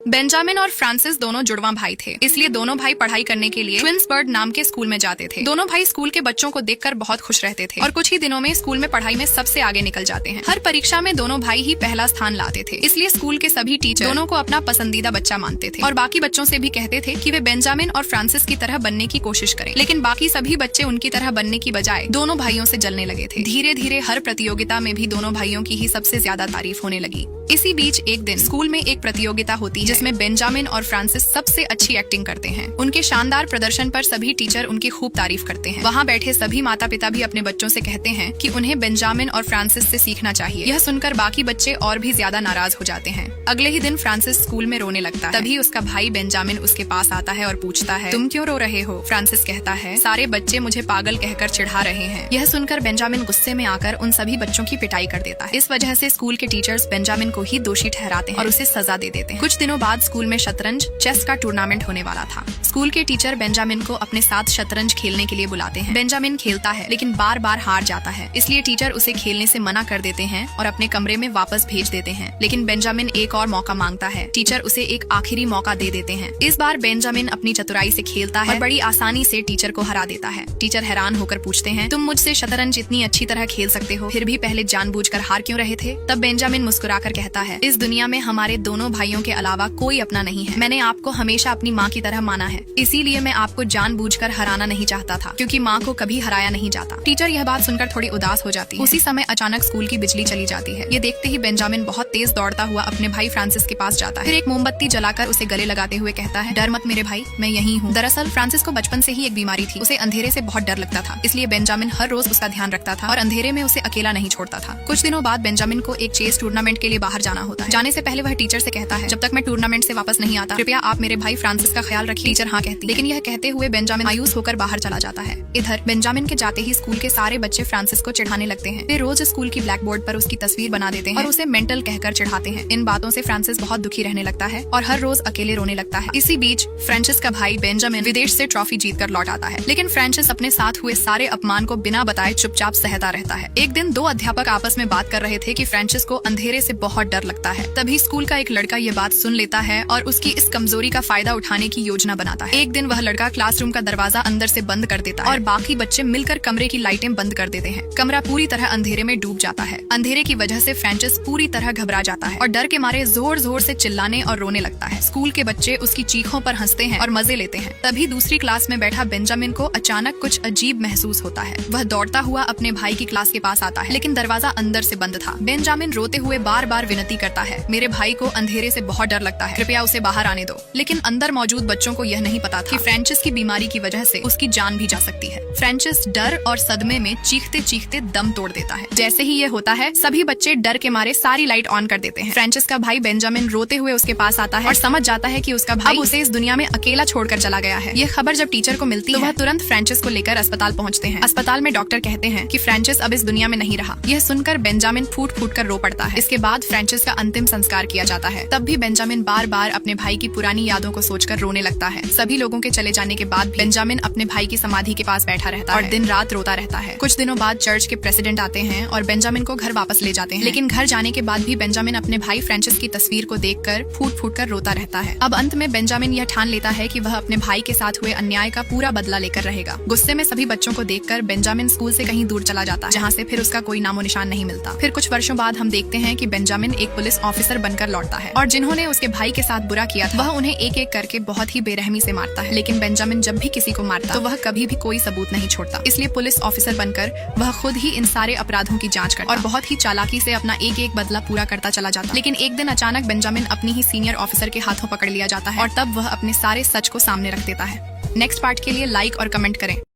Benjamin और Francis दोनों जुड़वा भाई थे, इसलिए दोनों भाई पढ़ाई करने के लिए ट्विंसबर्ग नाम के स्कूल में जाते थे। दोनों भाई स्कूल के बच्चों को देखकर बहुत खुश रहते थे और कुछ ही दिनों में स्कूल में पढ़ाई में सबसे आगे निकल जाते हैं। हर परीक्षा में दोनों भाई ही पहला स्थान लाते थे, इसलिए स्कूल के सभी टीचर दोनों को अपना पसंदीदा बच्चा मानते थे और बाकी बच्चों से भी कहते थे कि वे बेंजामिन और फ्रांसिस की तरह बनने की कोशिश करें। लेकिन बाकी सभी बच्चे उनकी तरह बनने की बजाय दोनों भाइयों से जलने लगे थे। धीरे धीरे हर प्रतियोगिता में भी दोनों भाइयों की ही सबसे ज्यादा तारीफ होने लगी। इसी बीच एक दिन स्कूल में एक प्रतियोगिता होती है जिसमें बेंजामिन और फ्रांसिस सबसे अच्छी एक्टिंग करते हैं। उनके शानदार प्रदर्शन पर सभी टीचर उनकी खूब तारीफ करते हैं। वहाँ बैठे सभी माता पिता भी अपने बच्चों से कहते हैं कि उन्हें बेंजामिन और फ्रांसिस से सीखना चाहिए। यह सुनकर बाकी बच्चे और भी ज्यादा नाराज हो जाते हैं। अगले ही दिन फ्रांसिस स्कूल में रोने लगता है। तभी उसका भाई बेंजामिन उसके पास आता है और पूछता है, तुम क्यों रो रहे हो? फ्रांसिस कहता है, सारे बच्चे मुझे पागल कहकर चिढ़ा रहे हैं। यह सुनकर बेंजामिन गुस्से में आकर उन सभी बच्चों की पिटाई कर देता है। इस वजह से स्कूल के टीचर्स बेंजामिन को ही दोषी ठहराते हैं और उसे सजा दे देते हैं। कुछ दिनों बाद स्कूल में शतरंज चेस का टूर्नामेंट होने वाला था। स्कूल के टीचर बेंजामिन को अपने साथ शतरंज खेलने के लिए बुलाते हैं। बेंजामिन खेलता है लेकिन बार बार हार जाता है, इसलिए टीचर उसे खेलने से मना कर देते हैं और अपने कमरे में वापस भेज देते हैं। लेकिन बेंजामिन एक और मौका मांगता है। टीचर उसे एक आखिरी मौका दे देते हैं। इस बार बेंजामिन अपनी चतुराई से खेलता है और बड़ी आसानी से टीचर को हरा देता है। टीचर हैरान होकर पूछते हैं, तुम मुझसे शतरंज इतनी अच्छी तरह खेल सकते हो, फिर भी पहले जानबूझकर हार क्यों रहे थे? तब बेंजामिन मुस्कुराकर कहता है, इस दुनिया में हमारे दोनों भाइयों के अलावा कोई अपना नहीं है। मैंने आपको हमेशा अपनी माँ की तरह माना है, इसीलिए मैं आपको जानबूझकर हराना नहीं चाहता था, क्योंकि माँ को कभी हराया नहीं जाता। टीचर यह बात सुनकर थोड़ी उदास हो जाती है। उसी समय अचानक स्कूल की बिजली चली जाती है। ये देखते ही बेंजामिन बहुत तेज दौड़ता हुआ अपने भाई फ्रांसिस के पास जाता है। फिर एक मोमबत्ती जलाकर उसे गले लगाते हुए कहता है, डर मत मेरे भाई, मैं यहीं हूँ। दरअसल फ्रांसिस को बचपन से ही एक बीमारी थी। उसे अंधेरे से बहुत डर लगता था, इसलिए बेंजामिन हर रोज उसका ध्यान रखता था और अंधेरे में उसे अकेला नहीं छोड़ता था। कुछ दिनों बाद बेंजामिन को एक चेस टूर्नामेंट के लिए बाहर जाना होता है। जाने से पहले वह टीचर से कहता है, जब तक मैं टूर्नामेंट से वापस नहीं आता, कृपया आप मेरे भाई फ्रांसिस का ख्याल रखिए। टीचर हाँ कहती, लेकिन यह कहते हुए बेंजामिन मायूस होकर बाहर चला जाता है। इधर बेंजामिन के जाते ही स्कूल के सारे बच्चे फ्रांसिस को चिढ़ाने लगते हैं। वे रोज स्कूल की ब्लैक बोर्ड पर उसकी तस्वीर बना देते हैं और उसे मेंटल कहकर चिढ़ाते हैं। इन बातों से फ्रांसिस बहुत दुखी रहने लगता है और हर रोज अकेले रोने लगता है। इसी बीच फ्रांसिस का भाई बेंजामिन विदेश से ट्रॉफी जीतकर लौट आता है, लेकिन फ्रांसिस अपने साथ हुए सारे अपमान को बिना बताए चुपचाप सहता रहता है। एक दिन दो अध्यापक आपस में बात कर रहे थे कि फ्रांसिस को अंधेरे से बहुत डर लगता है। तभी स्कूल का एक लड़का ये बात सुन लेता है और उसकी इस कमजोरी का फायदा उठाने की योजना बनाता है। एक दिन वह लड़का क्लासरूम का दरवाजा अंदर से बंद कर देता है और बाकी बच्चे मिलकर कमरे की लाइटें बंद कर देते हैं। कमरा पूरी तरह अंधेरे में डूब जाता है। अंधेरे की वजह से फ्रांसिस पूरी तरह घबरा जाता है और डर के मारे जोर जोर से चिल्लाने और रोने लगता है। स्कूल के बच्चे उसकी चीखों पर हंसते हैं और मजे लेते हैं। तभी दूसरी क्लास में बैठा बेंजामिन को अचानक कुछ अजीब महसूस होता है। वह दौड़ता हुआ अपने भाई की क्लास के पास आता है, लेकिन दरवाजा अंदर से बंद था। बेंजामिन रोते हुए बार बार विनती करता है, मेरे भाई को अंधेरे से बहुत डर लगता है, कृपया उसे बाहर आने दो। लेकिन अंदर मौजूद बच्चों को यह नहीं पता था कि फ्रांसिस की बीमारी की वजह से उसकी जान भी जा सकती है। फ्रांसिस डर और सदमे में चीखते चीखते दम तोड़ देता है। जैसे ही ये होता है, सभी बच्चे डर के मारे सारी लाइट ऑन कर देते हैं। फ्रांसिस का भाई बेंजामिन रोते हुए उसके पास आता है और समझ जाता है कि उसका भाई उसे इस दुनिया में अकेला छोड़कर चला गया है। ये खबर जब टीचर को मिलती है, तो वह तुरंत फ्रांसिस को लेकर अस्पताल पहुंचते हैं। अस्पताल में डॉक्टर कहते हैं कि फ्रांसिस अब इस दुनिया में नहीं रहा। यह सुनकर बेंजामिन फूट फूट कर रो पड़ता है। इसके बाद फ्रांसिस का अंतिम संस्कार किया जाता है। तब भी बेंजामिन बार बार अपने भाई की पुरानी यादों को सोचकर रोने लगता है। सभी लोगों के चले जाने के बाद भी बेंजामिन अपने भाई की समाधि के पास बैठा रहता है और दिन रात रोता रहता है। कुछ दिनों बाद चर्च के प्रेसिडेंट आते हैं और बेंजामिन को घर वापस ले जाते हैं। लेकिन घर जाने के बाद भी बेंजामिन अपने भाई फ्रांसिस की तस्वीर को देखकर फूट फूट कर रोता रहता है। अब अंत में बेंजामिन यह ठान लेता है कि वह अपने भाई के साथ हुए अन्याय का पूरा बदला लेकर रहेगा। गुस्से में सभी बच्चों को देखकर बेंजामिन स्कूल से कहीं दूर चला जाता है, जहाँ से फिर उसका कोई नामो निशान नहीं मिलता। फिर कुछ वर्षों बाद हम देखते हैं कि बेंजामिन एक पुलिस ऑफिसर बनकर लौटता है और जिन्होंने उसके भाई के साथ बुरा किया था, वह उन्हें एक एक करके बहुत ही बेरहमी से मारता है। लेकिन बेंजामिन जब भी किसी को मारता तो वह कभी भी कोई सबूत नहीं छोड़ता। इसलिए पुलिस ऑफिसर बनकर वह खुद ही इन सारे अपराधों की जांच करता और बहुत ही चालाकी से अपना एक एक बदला पूरा करता चला जाता। लेकिन एक दिन अचानक बेंजामिन अपनी ही सीनियर ऑफिसर के हाथों पकड़ लिया जाता है और तब वह अपने सारे सच को सामने रख देता है। नेक्स्ट पार्ट के लिए लाइक और कमेंट करें।